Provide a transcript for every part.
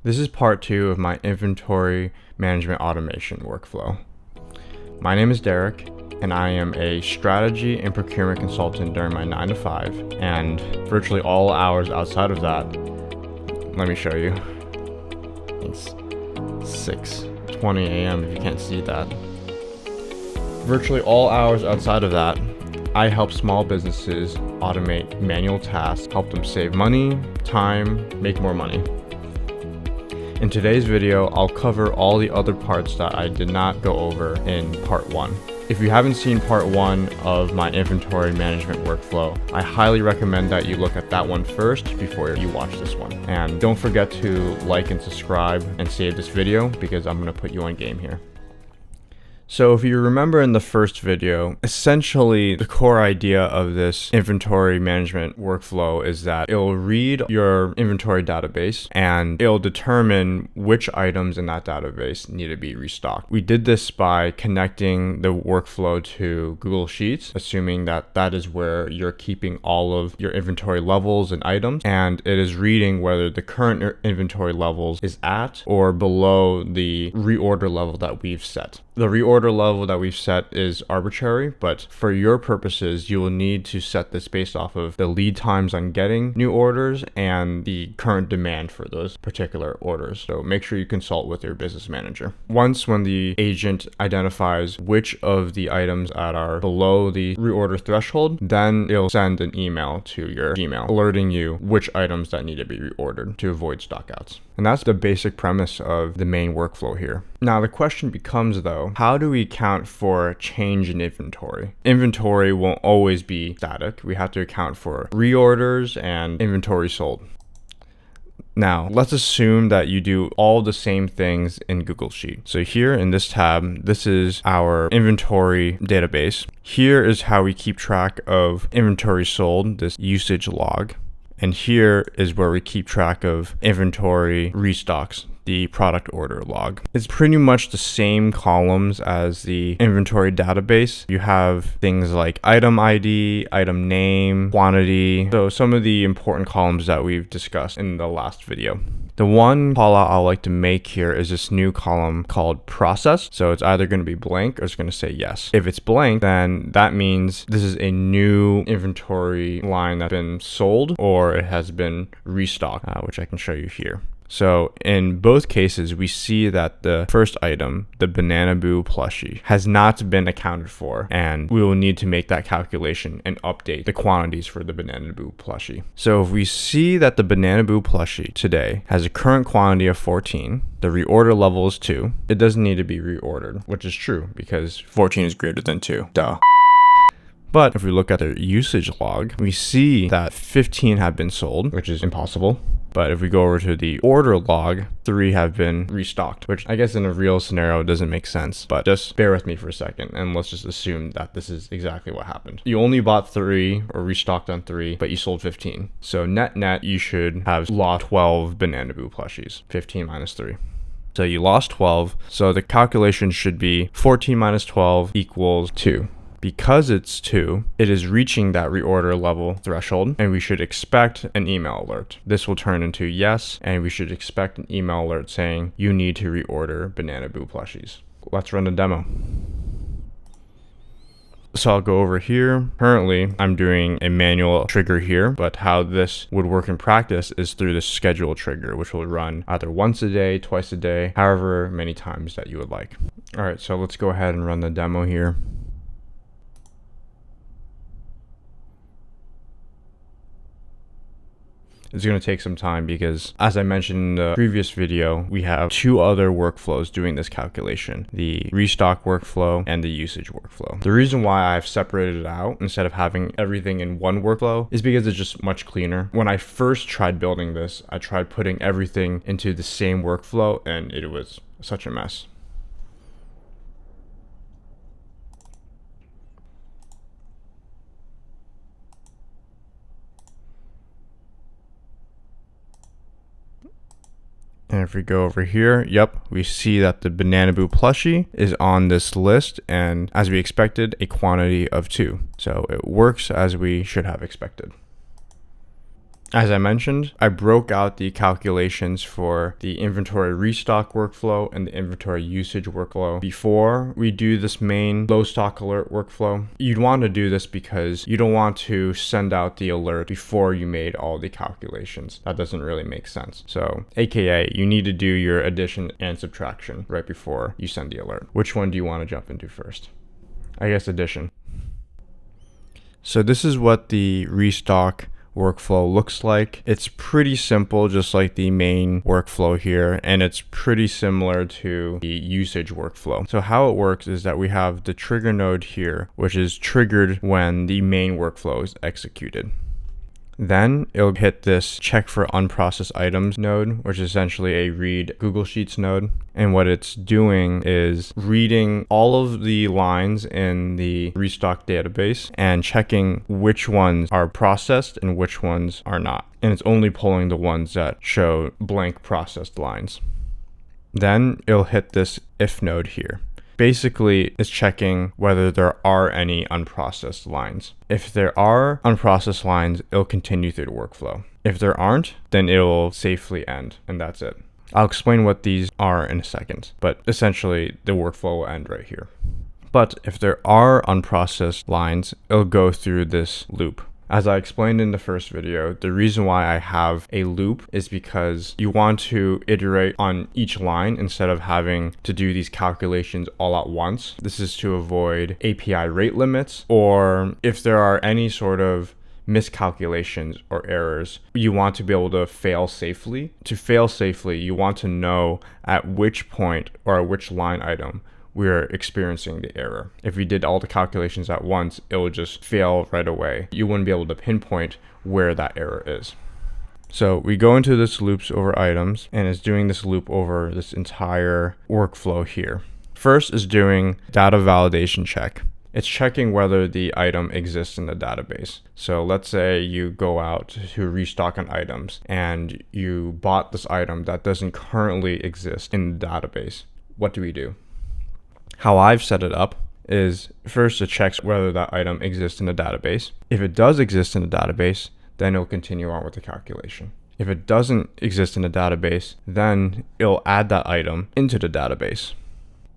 This is part 2 of my inventory management automation workflow. My name is Derek, and I am a strategy and procurement consultant during my 9 to 5, and virtually all hours outside of that. Let me show you. It's 6:20 a.m. if you can't see that. Virtually all hours outside of that, I help small businesses automate manual tasks, help them save money, time, make more money. In today's video, I'll cover all the other parts that I did not go over in part 1. If you haven't seen part 1 of my inventory management workflow, I highly recommend that you look at that one first before you watch this one. And don't forget to like and subscribe and save this video because I'm going to put you on game here. So if you remember in the first video, essentially the core idea of this inventory management workflow is that it'll read your inventory database and it'll determine which items in that database need to be restocked. We did this by connecting the workflow to Google Sheets, assuming that that is where you're keeping all of your inventory levels and items, and it is reading whether the current inventory levels is at or below the reorder level that we've set. The reorder level that we've set is arbitrary, but for your purposes, you will need to set this based off of the lead times on getting new orders and the current demand for those particular orders. So make sure you consult with your business manager. When the agent identifies which of the items that are below the reorder threshold, then it'll send an email to your Gmail alerting you which items that need to be reordered to avoid stockouts. And that's the basic premise of the main workflow here. Now the question becomes though, how do we account for change in inventory? Inventory won't always be static. We have to account for reorders and inventory sold. Now, let's assume that you do all the same things in Google Sheet. So here in this tab, this is our inventory database. Here is how we keep track of inventory sold, this usage log. And here is where we keep track of inventory restocks, the product order log. It's pretty much the same columns as the inventory database. You have things like item ID, item name, quantity. So some of the important columns that we've discussed in the last video. The one call out I like to make here is this new column called process. So it's either going to be blank or it's going to say yes. If it's blank, then that means this is a new inventory line that's been sold or it has been restocked, which I can show you here. So in both cases, we see that the first item, the Banana Boo plushie, has not been accounted for, and we will need to make that calculation and update the quantities for the Banana Boo plushie. So if we see that the Banana Boo plushie today has a current quantity of 14, the reorder level is 2, it doesn't need to be reordered, which is true because 14 is greater than 2. Duh. But if we look at the usage log, we see that 15 have been sold, which is impossible. But if we go over to the order log, 3 have been restocked, which I guess in a real scenario doesn't make sense. But just bear with me for a second and let's just assume that this is exactly what happened. You only bought 3 or restocked on 3, but you sold 15. So net, you should have lost 12 Banana Boo plushies, 15 minus 3. So you lost 12. So the calculation should be 14 minus 12 equals 2. Because it's 2, it is reaching that reorder level threshold, and we should expect an email alert. This will turn into yes, and we should expect an email alert saying you need to reorder Banana Boo plushies. Let's run the demo. So I'll go over here. Currently, I'm doing a manual trigger here, but how this would work in practice is through the schedule trigger, which will run either once a day, twice a day, however many times that you would like. All right, so let's go ahead and run the demo here. It's going to take some time because, as I mentioned in the previous video, we have 2 other workflows doing this calculation, the restock workflow and the usage workflow. The reason why I've separated it out instead of having everything in one workflow is because it's just much cleaner. When I first tried building this, I tried putting everything into the same workflow and it was such a mess. And if we go over here, yep, we see that the Banana Boo plushie is on this list, and as we expected, a quantity of 2. So it works as we should have expected. As I mentioned, I broke out the calculations for the inventory restock workflow and the inventory usage workflow before we do this main low stock alert workflow. You'd want to do this because you don't want to send out the alert before you made all the calculations. That doesn't really make sense. So, AKA, you need to do your addition and subtraction right before you send the alert. Which one do you want to jump into first? I guess addition. So this is what the restock workflow looks like. It's pretty simple, just like the main workflow here, and it's pretty similar to the usage workflow. So how it works is that we have the trigger node here, which is triggered when the main workflow is executed. Then it'll hit this check for unprocessed items node, which is essentially a read Google Sheets node. And what it's doing is reading all of the lines in the restock database and checking which ones are processed and which ones are not. And it's only pulling the ones that show blank processed lines. Then it'll hit this if node here. Basically, it's checking whether there are any unprocessed lines. If there are unprocessed lines, it'll continue through the workflow. If there aren't, then it'll safely end, and that's it. I'll explain what these are in a second, but essentially the workflow will end right here. But if there are unprocessed lines, it'll go through this loop. As I explained in the first video, the reason why I have a loop is because you want to iterate on each line instead of having to do these calculations all at once. This is to avoid API rate limits, or if there are any sort of miscalculations or errors, you want to be able to fail safely. To fail safely, you want to know at which point or at which line item we're experiencing the error. If we did all the calculations at once, it will just fail right away. You wouldn't be able to pinpoint where that error is. So we go into this loops over items, and it's doing this loop over this entire workflow here. First is doing data validation check. It's checking whether the item exists in the database. So let's say you go out to restock on items and you bought this item that doesn't currently exist in the database. What do we do? How I've set it up is first it checks whether that item exists in the database. If it does exist in the database, then it'll continue on with the calculation. If it doesn't exist in the database, then it'll add that item into the database.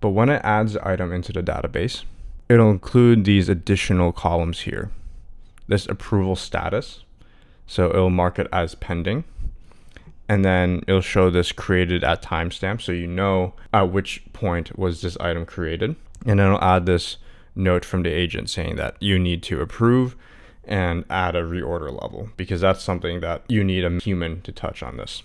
But when it adds the item into the database, it'll include these additional columns here. This approval status, so it'll mark it as pending. And then it'll show this created at timestamp, so you know at which point was this item created. And then it'll add this note from the agent saying that you need to approve and add a reorder level, because that's something that you need a human to touch on this.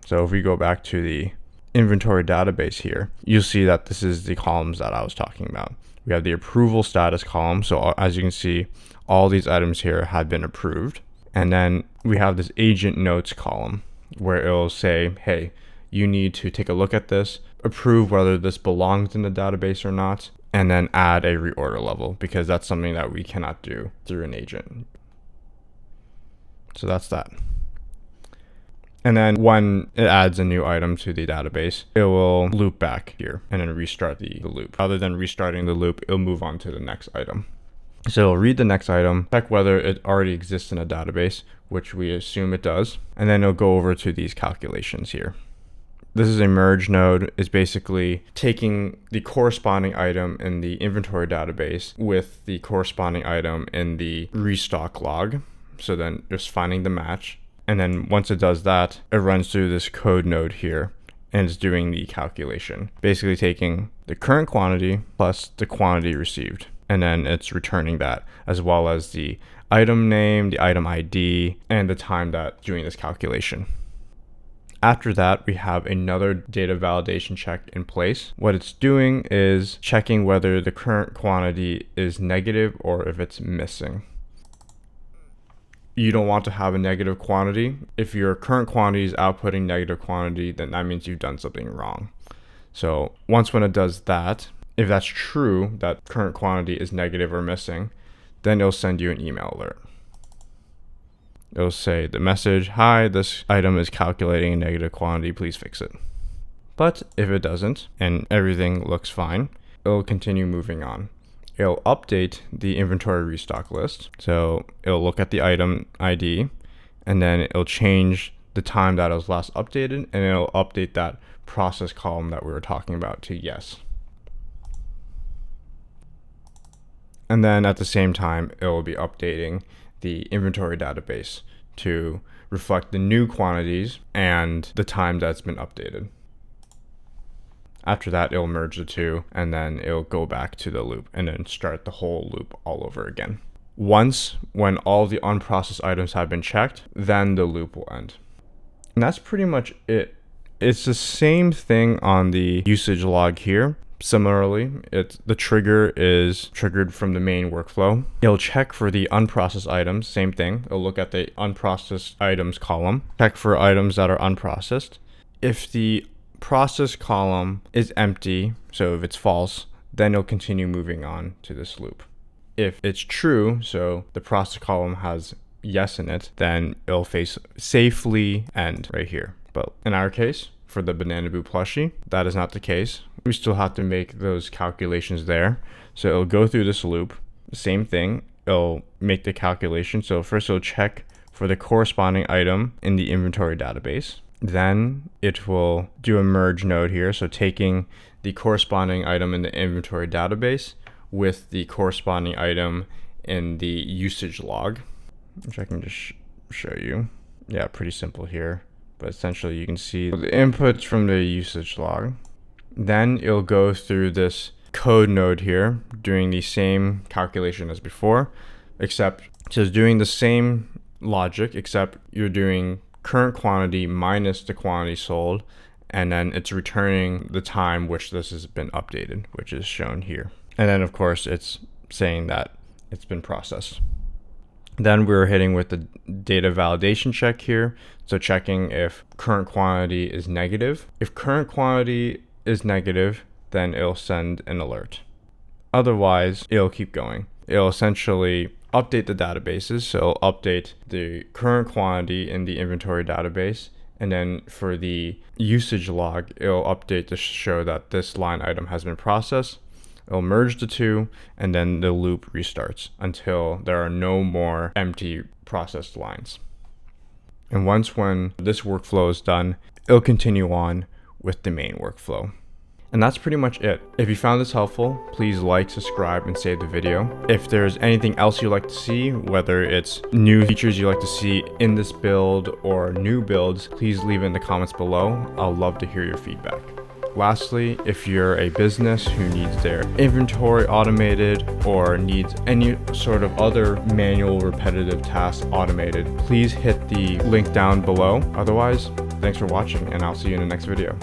So if we go back to the inventory database here, you'll see that this is the columns that I was talking about. We have the approval status column. So as you can see, all these items here have been approved. And then we have this agent notes column, where it'll say, hey, you need to take a look at this, approve whether this belongs in the database or not, and then add a reorder level, because that's something that we cannot do through an agent. So that's that. And then when it adds a new item to the database, it will loop back here and then restart the loop. Other than restarting the loop, it'll move on to the next item. So it'll read the next item, check whether it already exists in a database, which we assume it does, and then it'll go over to these calculations here. This is a merge node. It's basically taking the corresponding item in the inventory database with the corresponding item in the restock log. So then just finding the match. And then once it does that, it runs through this code node here and it's doing the calculation. Basically taking the current quantity plus the quantity received. And then it's returning that, as well as the item name, the item ID, and the time that doing this calculation. After that, we have another data validation check in place. What it's doing is checking whether the current quantity is negative or if it's missing. You don't want to have a negative quantity. If your current quantity is outputting negative quantity, then that means you've done something wrong. So once when it does that, if that's true, that current quantity is negative or missing, then it'll send you an email alert. It'll say the message, hi, this item is calculating a negative quantity, please fix it. But if it doesn't, and everything looks fine, it'll continue moving on. It'll update the inventory restock list. So it'll look at the item ID, and then it'll change the time that it was last updated, and it'll update that process column that we were talking about to yes. And then at the same time, it will be updating the inventory database to reflect the new quantities and the time that's been updated. After that, it'll merge the two, and then it'll go back to the loop and then start the whole loop all over again. Once, when all the unprocessed items have been checked, then the loop will end. And that's pretty much it. It's the same thing on the usage log here. Similarly, the trigger is triggered from the main workflow. It'll check for the unprocessed items, same thing. It'll look at the unprocessed items column, check for items that are unprocessed. If the process column is empty, so if it's false, then it'll continue moving on to this loop. If it's true, so the process column has yes in it, then it'll face safely end right here. But in our case, for the Banana Boo plushie, that is not the case. We still have to make those calculations there. So it'll go through this loop, same thing. It'll make the calculation. So first it'll check for the corresponding item in the inventory database. Then it will do a merge node here. So taking the corresponding item in the inventory database with the corresponding item in the usage log, which I can just show you. Yeah, pretty simple here. But essentially you can see the inputs from the usage log. Then it'll go through this code node here, doing the same calculation as before, except it's doing the same logic, except you're doing current quantity minus the quantity sold, and then it's returning the time which this has been updated, which is shown here. And then of course it's saying that it's been processed. Then we're hitting with the data validation check here. So checking if current quantity is negative. If current quantity is negative, then it'll send an alert. Otherwise, it'll keep going. It'll essentially update the databases. So it'll update the current quantity in the inventory database. And then for the usage log, it'll update to show that this line item has been processed. It'll merge the two, and then the loop restarts until there are no more empty processed lines. And when this workflow is done, it'll continue on with the main workflow. And that's pretty much it. If you found this helpful, please like, subscribe, and save the video. If there's anything else you'd like to see, whether it's new features you'd like to see in this build or new builds, please leave it in the comments below. I'll love to hear your feedback. Lastly, if you're a business who needs their inventory automated or needs any sort of other manual repetitive tasks automated, please hit the link down below. Otherwise, thanks for watching, and I'll see you in the next video.